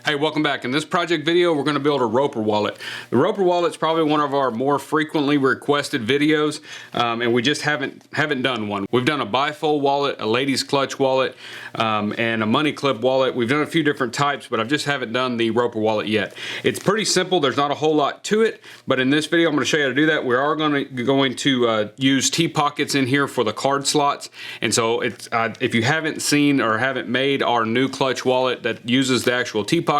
Hey, welcome back. In this project video, we're going to build a Roper wallet. The Roper wallet is probably one of our more frequently requested videos, and we just haven't done one. We've done a bifold wallet, a ladies clutch wallet, and a money clip wallet. We've done a few different types, but I just haven't done the Roper wallet yet. It's pretty simple. There's not a whole lot to it, but in this video, I'm going to show you how to do that. We are going to use T-pockets in here for the card slots, and so it's if you haven't seen or haven't made our new clutch wallet that uses the actual T-pockets,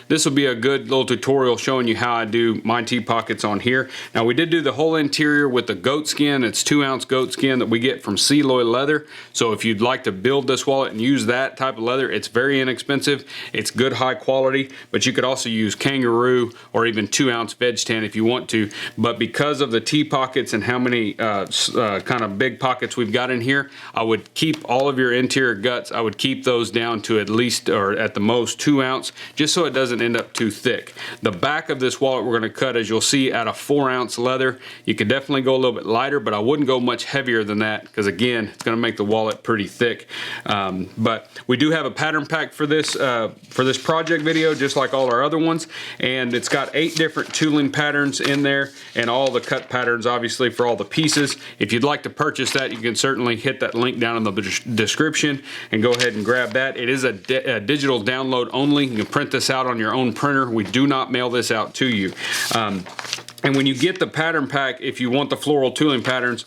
this will be a good little tutorial showing you how I do my T-pockets on here. Now, we did do the whole interior with the goat skin. It's 2-ounce goat skin that we get from Seloy Leather. So if you'd like to build this wallet and use that type of leather, it's very inexpensive. It's good high quality, but you could also use kangaroo or even 2-ounce veg tan if you want to. But because of the T-pockets and how many kind of big pockets we've got in here, I would keep all of your interior guts. I would keep those down to at least or at the most 2-ounce, just so it doesn't end up too thick. The back of this wallet we're going to cut, as you'll see, out of 4-ounce leather. You could definitely go a little bit lighter, but I wouldn't go much heavier than that because, again, it's going to make the wallet pretty thick. But we do have a pattern pack for this project video, just like all our other ones, and it's got 8 different tooling patterns in there and all the cut patterns, obviously, for all the pieces. If you'd like to purchase that, you can certainly hit that link down in the description and go ahead and grab that. It is a digital download only. You can print this out on your own printer. We do not mail this out to you. And when you get the pattern pack, if you want the floral tooling patterns,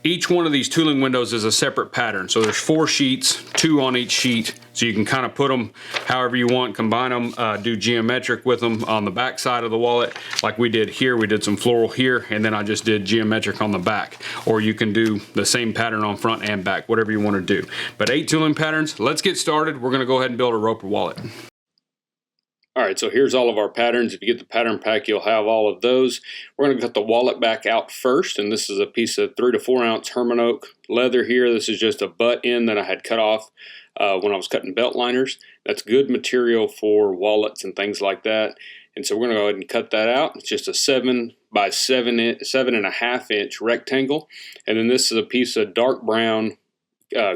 each one of these tooling windows is a separate pattern. So there's 4 sheets, 2 on each sheet. So you can kind of put them however you want, combine them, do geometric with them on the back side of the wallet. Like we did here, we did some floral here, and then I just did geometric on the back. Or you can do the same pattern on front and back, whatever you want to do. But 8 tooling patterns. Let's get started. We're gonna go ahead and build a Roper wallet. All right, so here's all of our patterns. If you get the pattern pack, you'll have all of those. We're going to cut the wallet back out first, and this is a piece of 3 to 4 ounce Herman Oak leather here. This is just a butt end that I had cut off when I was cutting belt liners. That's good material for wallets and things like that. And so we're going to go ahead and cut that out. It's just a 7 by 7.5 inch rectangle. And then this is a piece of dark brown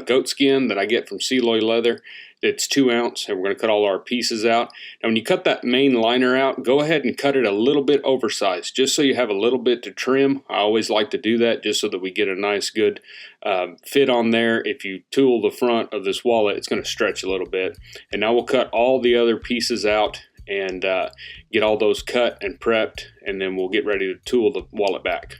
goat skin that I get from Seloy Leather. It's 2 ounce, and we're going to cut all our pieces out. Now, when you cut that main liner out, go ahead and cut it a little bit oversized, just so you have a little bit to trim. I always like to do that just so that we get a nice, good fit on there. If you tool the front of this wallet, it's going to stretch a little bit. And now we'll cut all the other pieces out and get all those cut and prepped, and then we'll get ready to tool the wallet back.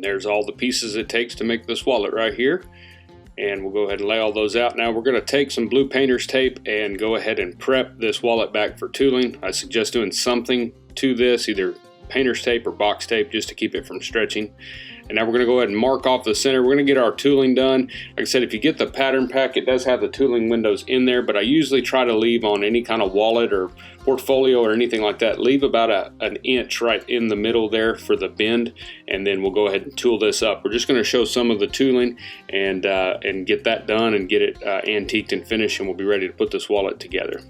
There's all the pieces it takes to make this wallet right here, and we'll go ahead and lay all those out. Now we're going to take some blue painter's tape and go ahead and prep this wallet back for tooling. I suggest doing something to this, either painter's tape or box tape just to keep it from stretching. And now we're going to go ahead and mark off the center. We're going to get our tooling done. Like I said, if you get the pattern pack, it does have the tooling windows in there, but I usually try to leave on any kind of wallet or portfolio or anything like that, leave about an inch right in the middle there for the bend, and then we'll go ahead and tool this up. We're just going to show some of the tooling and get that done and get it antiqued and finished, and we'll be ready to put this wallet together.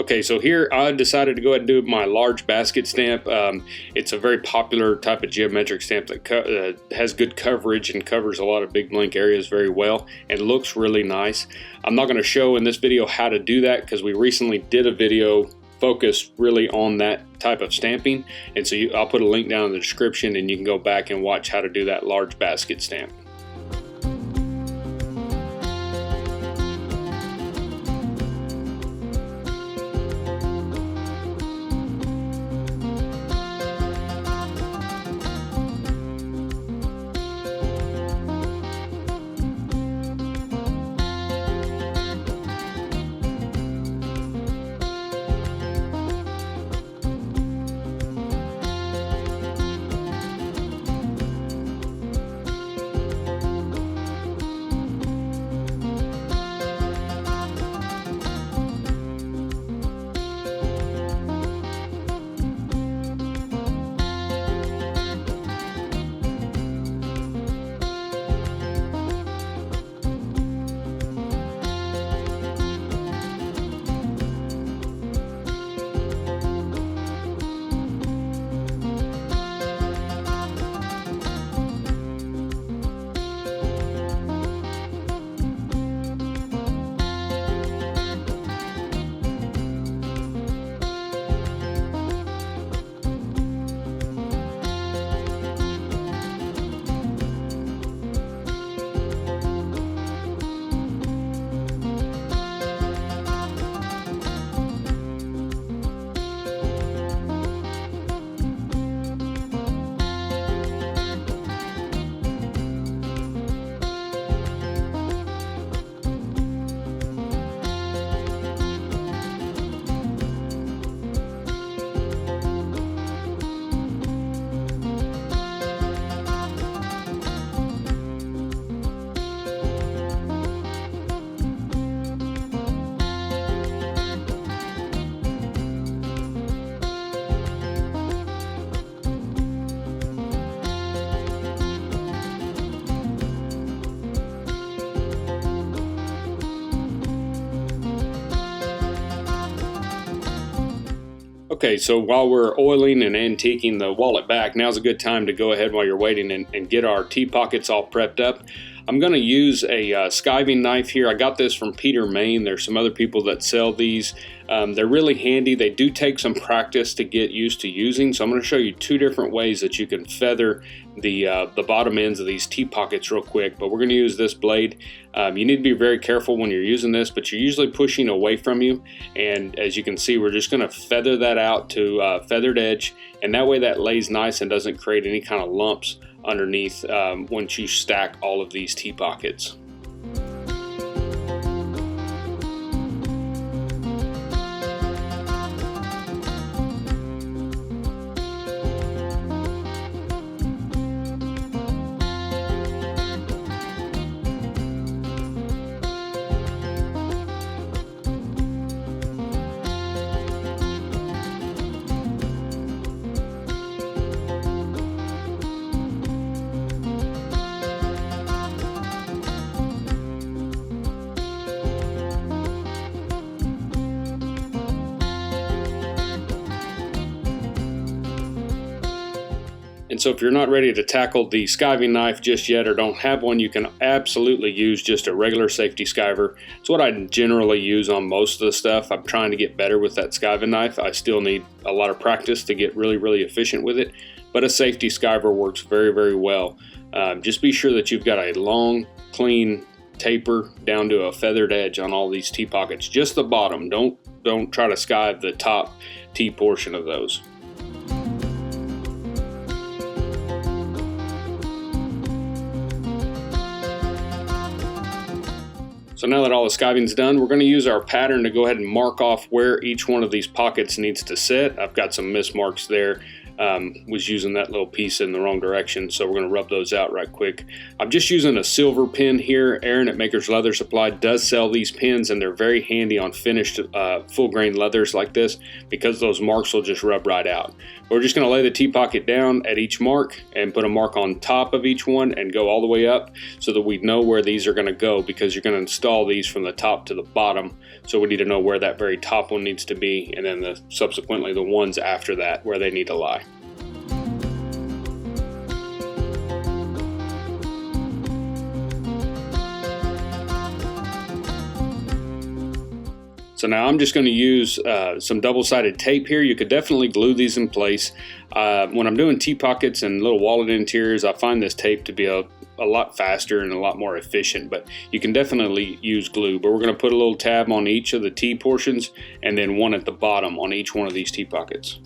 Okay, so here I decided to go ahead and do my large basket stamp. It's a very popular type of geometric stamp that has good coverage and covers a lot of big blank areas very well and looks really nice. I'm not going to show in this video how to do that because we recently did a video focused really on that type of stamping, and so I'll put a link down in the description and you can go back and watch how to do that large basket stamp. Okay, so while we're oiling and antiquing the wallet back, now's a good time to go ahead while you're waiting and get our T-pockets all prepped up. I'm going to use a skiving knife here. I got this from Peter Main. There's some other people that sell these. They're really handy. They do take some practice to get used to using. So I'm going to show you two different ways that you can feather the bottom ends of these T-pockets real quick. But we're going to use this blade. You need to be very careful when you're using this, but you're usually pushing away from you. And as you can see, we're just going to feather that out to feathered edge. And that way that lays nice and doesn't create any kind of lumps underneath once you stack all of these T-pockets. And so if you're not ready to tackle the skiving knife just yet or don't have one, you can absolutely use just a regular safety skiver. It's what I generally use on most of the stuff. I'm trying to get better with that skiving knife. I still need a lot of practice to get really efficient with it, but a safety skiver works very well. Just be sure that you've got a long, clean taper down to a feathered edge on all these T-pockets. Just the bottom. Don't try to skive the top T portion of those. So now that all the skiving's done, we're going to use our pattern to go ahead and mark off where each one of these pockets needs to sit. I've got some mismarks there. Was using that little piece in the wrong direction, so we're going to rub those out right quick. I'm just using a silver pin here. Aaron at Maker's Leather Supply does sell these pins, and they're very handy on finished full grain leathers like this because those marks will just rub right out. We're just going to lay the T-pocket down at each mark and put a mark on top of each one and go all the way up so that we know where these are going to go, because you're going to install these from the top to the bottom. So we need to know where that very top one needs to be, and then subsequently the ones after that where they need to lie. So now I'm just going to use some double-sided tape here. You could definitely glue these in place. When I'm doing T-pockets and little wallet interiors, I find this tape to be a lot faster and a lot more efficient, but you can definitely use glue. But we're going to put a little tab on each of the T portions and then one at the bottom on each one of these T-pockets.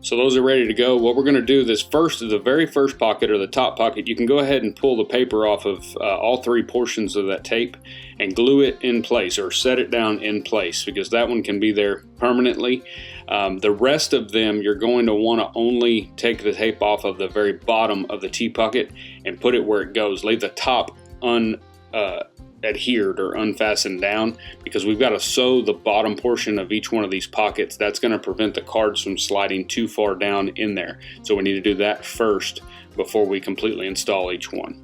So those are ready to go. What we're going to do the very first pocket, or the top pocket, you can go ahead and pull the paper off of all three portions of that tape and glue it in place, or set it down in place, because that one can be there permanently. The rest of them, you're going to want to only take the tape off of the very bottom of the T-pocket and put it where it goes. Leave the top adhered or unfastened down, because we've got to sew the bottom portion of each one of these pockets. That's going to prevent the cards from sliding too far down in there. So we need to do that first before we completely install each one.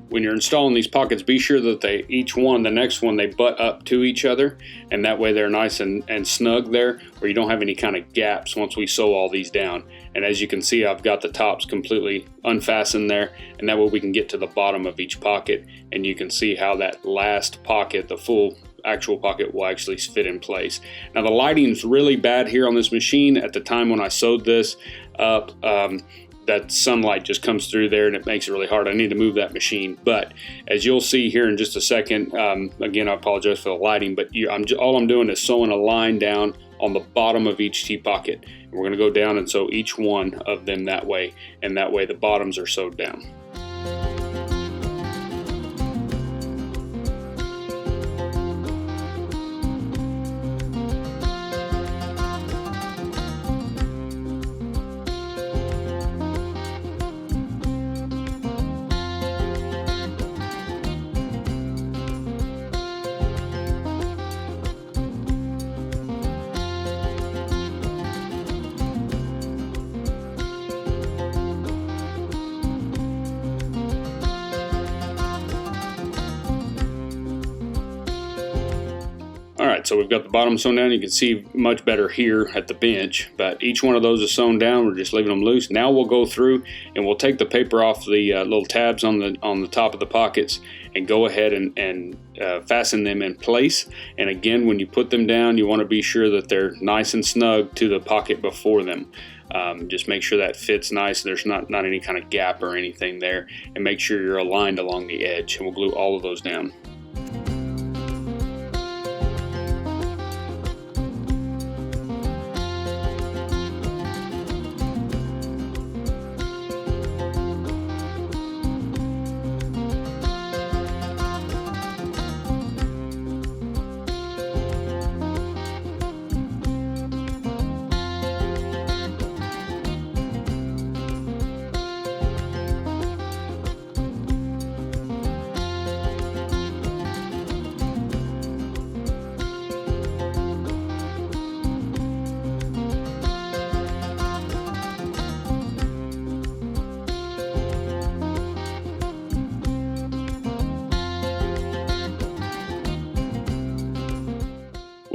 When you're installing these pockets, be sure that the next one, they butt up to each other, and that way they're nice and snug there, where you don't have any kind of gaps once we sew all these down. And as you can see, I've got the tops completely unfastened there, and that way we can get to the bottom of each pocket, and you can see how that last pocket, the full actual pocket, will actually fit in place. Now the lighting's really bad here on this machine. At the time when I sewed this up, that sunlight just comes through there and it makes it really hard. I need to move that machine. But as you'll see here in just a second, again, I apologize for the lighting, but all I'm doing is sewing a line down on the bottom of each T-pocket. We're going to go down and sew each one of them that way, and that way the bottoms are sewed down. Alright, so we've got the bottom sewn down. You can see much better here at the bench, but each one of those is sewn down. We're just leaving them loose. Now we'll go through and we'll take the paper off the little tabs on the top of the pockets and go ahead and fasten them in place. And again, when you put them down, you want to be sure that they're nice and snug to the pocket before them. Just make sure that fits nice. There's not any kind of gap or anything there, and make sure you're aligned along the edge, and we'll glue all of those down.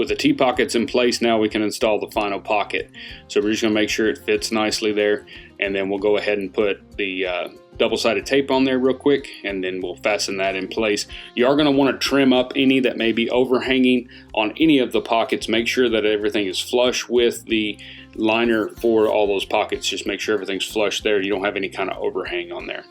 with the T-pockets in place, now we can install the final pocket. So we're just going to make sure it fits nicely there, and then we'll go ahead and put the double-sided tape on there real quick, and then we'll fasten that in place. You are going to want to trim up any that may be overhanging on any of the pockets. Make sure that everything is flush with the liner for all those pockets. Just make sure everything's flush there. You don't have any kind of overhang on there.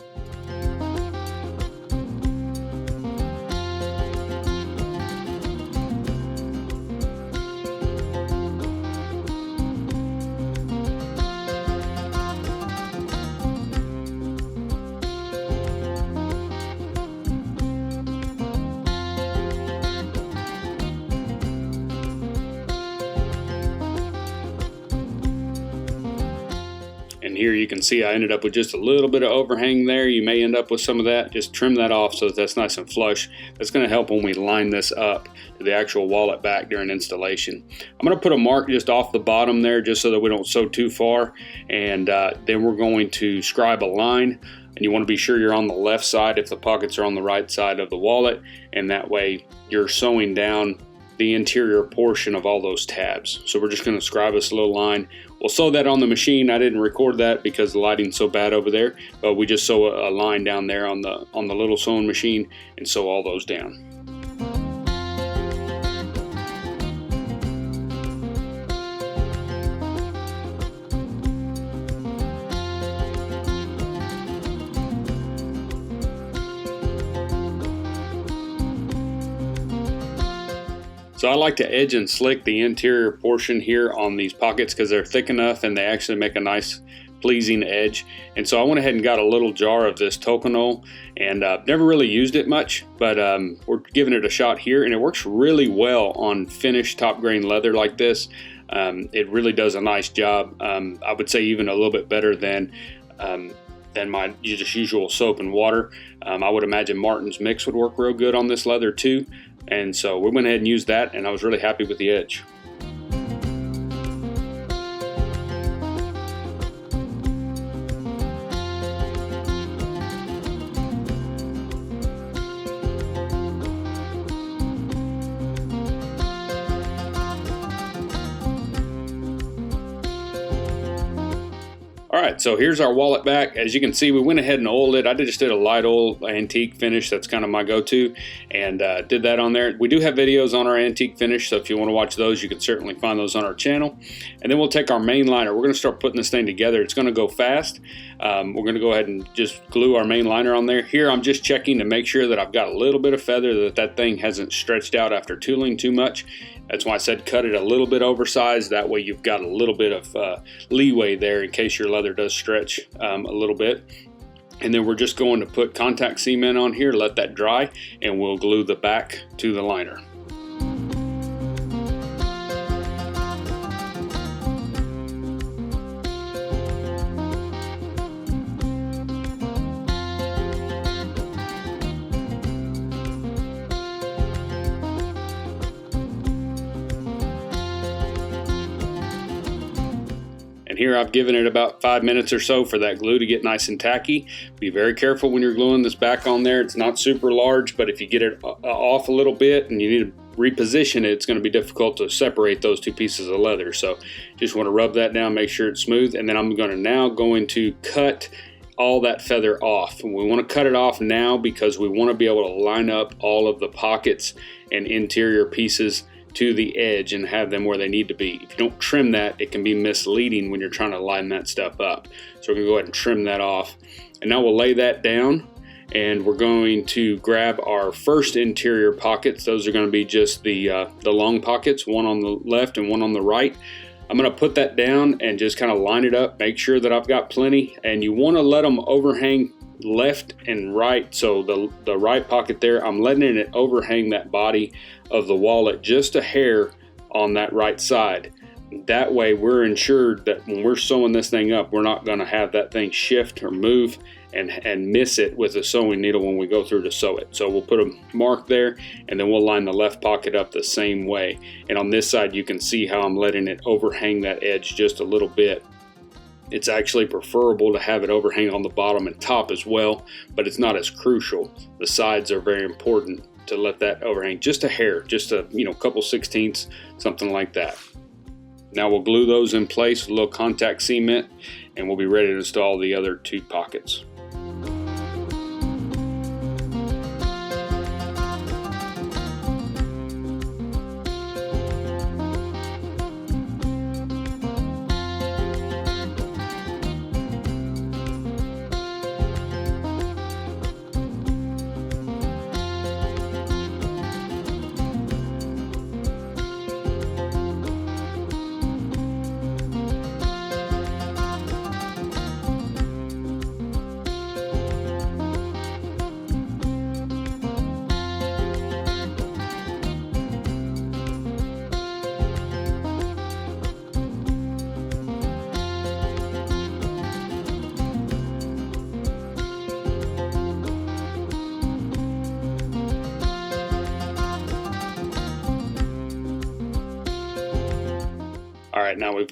And here you can see I ended up with just a little bit of overhang there. You may end up with some of that. Just trim that off so that that's nice and flush. That's going to help when we line this up to the actual wallet back during installation. I'm going to put a mark just off the bottom there just so that we don't sew too far. And then we're going to scribe a line. And you want to be sure you're on the left side if the pockets are on the right side of the wallet. And that way you're sewing down the interior portion of all those tabs. So we're just going to scribe us a little line. We'll sew that on the machine. I didn't record that because the lighting's so bad over there, but we just sew a line down there on the little sewing machine and sew all those down. So I like to edge and slick the interior portion here on these pockets because they're thick enough and they actually make a nice pleasing edge. And so I went ahead and got a little jar of this Tokonole, and never really used it much, but we're giving it a shot here, and it works really well on finished top grain leather like this. It really does a nice job. I would say even a little bit better than my just usual soap and water. I would imagine Martin's Mix would work real good on this leather too. And so we went ahead and used that, and I was really happy with the edge. Alright, so here's our wallet back. As you can see, we went ahead and oiled it. I just did a light oil antique finish. That's kind of my go-to, and did that on there. We do have videos on our antique finish, so if you want to watch those, you can certainly find those on our channel. And then we'll take our main liner. We're going to start putting this thing together. It's going to go fast. We're going to go ahead and just glue our main liner on there. Here I'm just checking to make sure that I've got a little bit of feather, that thing hasn't stretched out after tooling too much. That's why I said cut it a little bit oversized. That way you've got a little bit of leeway there in case your leather does stretch a little bit. And then we're just going to put contact cement on here, let that dry, and we'll glue the back to the liner. And here I've given it about 5 minutes or so for that glue to get nice and tacky. Be very careful when you're gluing this back on there. It's not super large, but if you get it off a little bit and you need to reposition it, it's going to be difficult to separate those two pieces of leather. So just want to rub that down, make sure it's smooth, and then I'm going to cut all that feather off. And we want to cut it off now because we want to be able to line up all of the pockets and interior pieces to the edge and have them where they need to be. If you don't trim that, it can be misleading when you're trying to line that stuff up. So we're going to go ahead and trim that off. And now we'll lay that down, and we're going to grab our first interior pockets. Those are going to be just the long pockets, one on the left and one on the right. I'm going to put that down and just kind of line it up, make sure that I've got plenty. And you want to let them overhang left and right. So the right pocket there, I'm letting it overhang that body of the wallet just a hair on that right side. That way we're ensured that when we're sewing this thing up, we're not going to have that thing shift or move and miss it with a sewing needle when we go through to sew it. So we'll put a mark there, and then we'll line the left pocket up the same way. And on this side, you can see how I'm letting it overhang that edge just a little bit. It's actually preferable to have it overhang on the bottom and top as well, but it's not as crucial. The sides are very important to let that overhang just a hair, just a couple 16ths, something like that. Now we'll glue those in place with a little contact cement, and we'll be ready to install the other 2 pockets. All right, now we've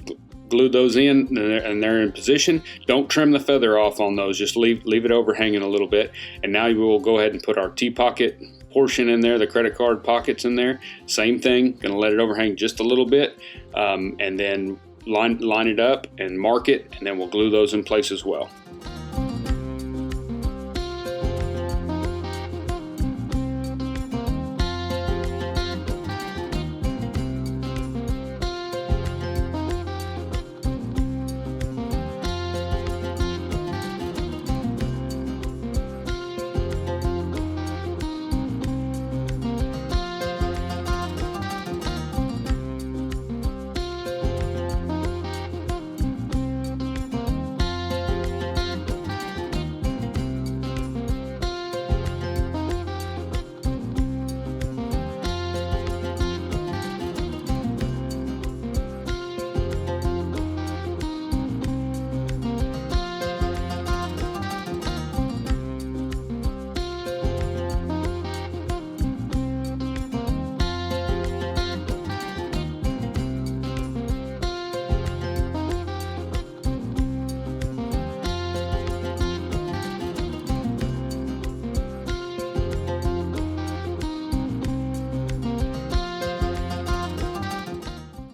glued those in and they're in position. Don't trim the feather off on those, just leave it overhanging a little bit. And now we will go ahead and put our T-pocket portion in there, the credit card pockets in there. Same thing, gonna let it overhang just a little bit, and then line it up and mark it, and then we'll glue those in place as well.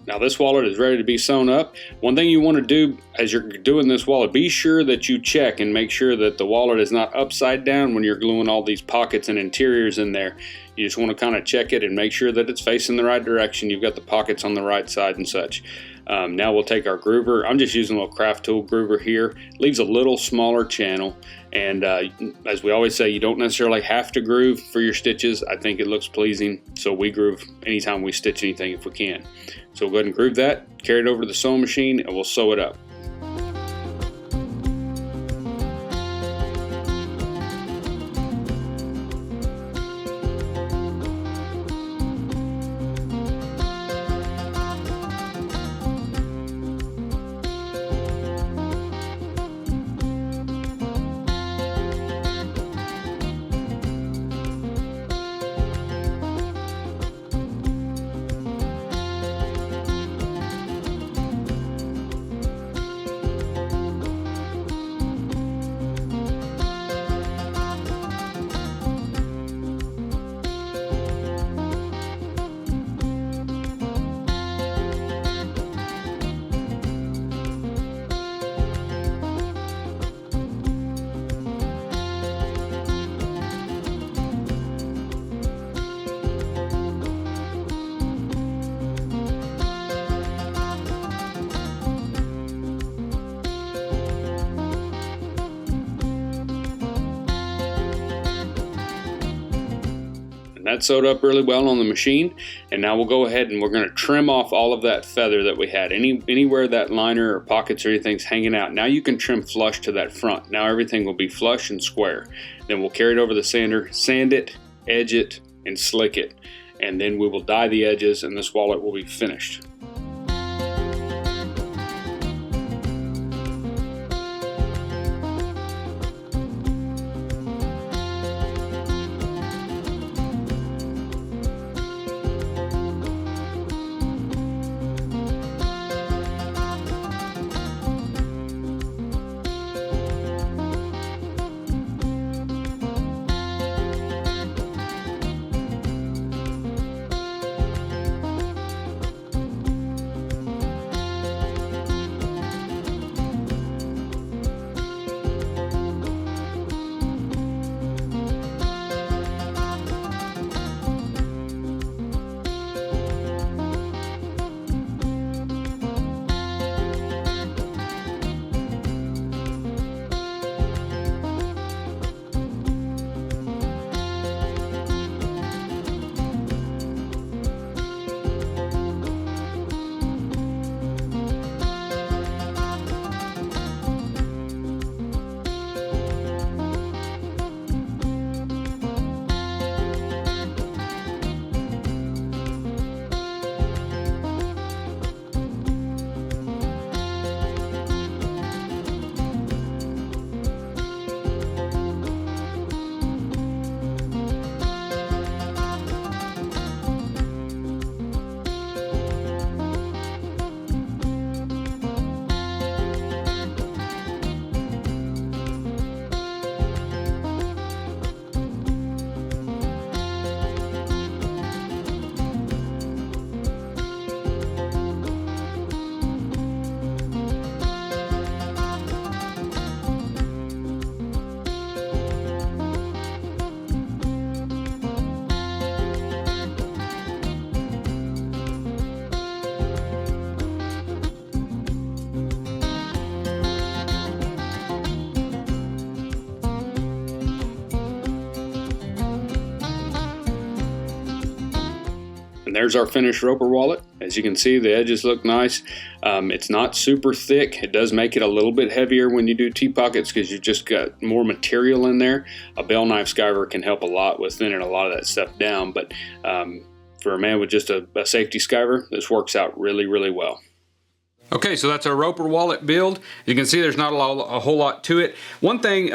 Now this wallet is ready to be sewn up. One thing you want to do as you're doing this wallet, be sure that you check and make sure that the wallet is not upside down when you're gluing all these pockets and interiors in there. You just want to kind of check it and make sure that it's facing the right direction. You've got the pockets on the right side and such. Now we'll take our groover. I'm just using a little craft tool groover here. Leaves a little smaller channel, and as we always say, you don't necessarily have to groove for your stitches. I think it looks pleasing, so we groove anytime we stitch anything if we can. So we'll go ahead and groove that, carry it over to the sewing machine, and we'll sew it up. That sewed up really well on the machine, and now we'll go ahead and we're going to trim off all of that feather that we had. Anywhere that liner or pockets or anything's hanging out, now you can trim flush to that front. Now everything will be flush and square. Then we'll carry it over the sander, sand it, edge it, and slick it, and then we will dye the edges, and this wallet will be finished. And there's our finished Roper wallet. As you can see, the edges look nice. It's not super thick. It does make it a little bit heavier when you do T-pockets because you've just got more material in there. A bell knife skiver can help a lot with thinning a lot of that stuff down, but for a man with just a safety skiver, this works out really, really well. Okay, so that's our Roper wallet build. You can see there's not a whole lot to it. One thing,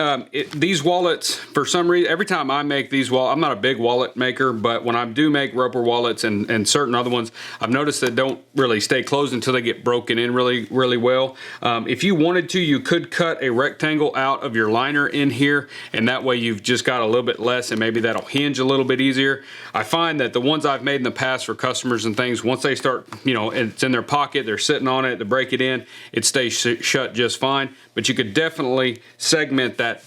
these wallets, for some reason, every time I make these wallets, I'm not a big wallet maker, but when I do make Roper wallets and certain other ones, I've noticed that don't really stay closed until they get broken in really, really well. If you wanted to, you could cut a rectangle out of your liner in here, and that way you've just got a little bit less, and maybe that'll hinge a little bit easier. I find that the ones I've made in the past for customers and things, once they start, you know, it's in their pocket, they're sitting on it, to break it in, it stays shut just fine. But you could definitely segment that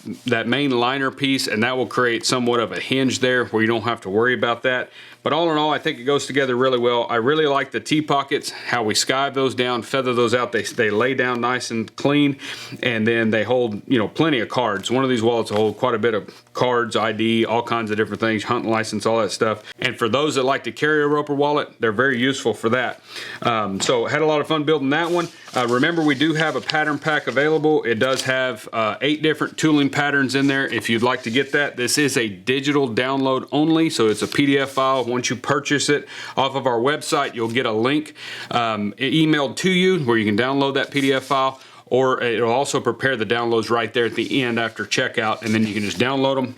main liner piece, and that will create somewhat of a hinge there where you don't have to worry about that. But all in all, I think it goes together really well. I really like the T-pockets, how we skive those down, feather those out. They lay down nice and clean, and then they hold, you know, plenty of cards. One of these wallets will hold quite a bit of cards, ID, all kinds of different things, hunting license, all that stuff. And for those that like to carry a Roper wallet, they're very useful for that. So had a lot of fun building that one. Remember, we do have a pattern pack available. It does have 8 different tooling patterns in there if you'd like to get that. This is a digital download only, so it's a PDF file. Once you purchase it off of our website, you'll get a link emailed to you where you can download that PDF file, or it'll also prepare the downloads right there at the end after checkout, and then you can just download them,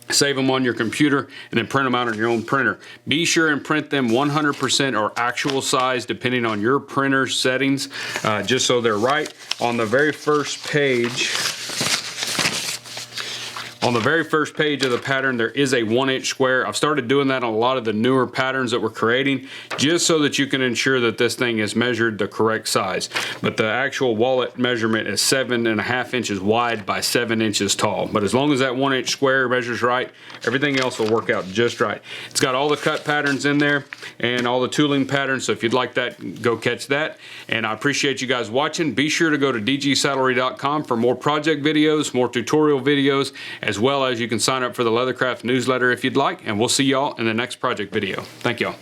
save them on your computer, and then print them out on your own printer. Be sure and print them 100% or actual size depending on your printer settings, just so they're right. On the very first page, on the very first page of the pattern, there is a 1-inch square. I've started doing that on a lot of the newer patterns that we're creating, just so that you can ensure that this thing is measured the correct size. But the actual wallet measurement is 7.5 inches wide by 7 inches tall. But as long as that 1-inch square measures right, everything else will work out just right. It's got all the cut patterns in there and all the tooling patterns, so if you'd like that, go catch that. And I appreciate you guys watching. Be sure to go to dgsaddlery.com for more project videos, more tutorial videos, as well as you can sign up for the Leathercraft newsletter if you'd like, and we'll see y'all in the next project video. Thank y'all.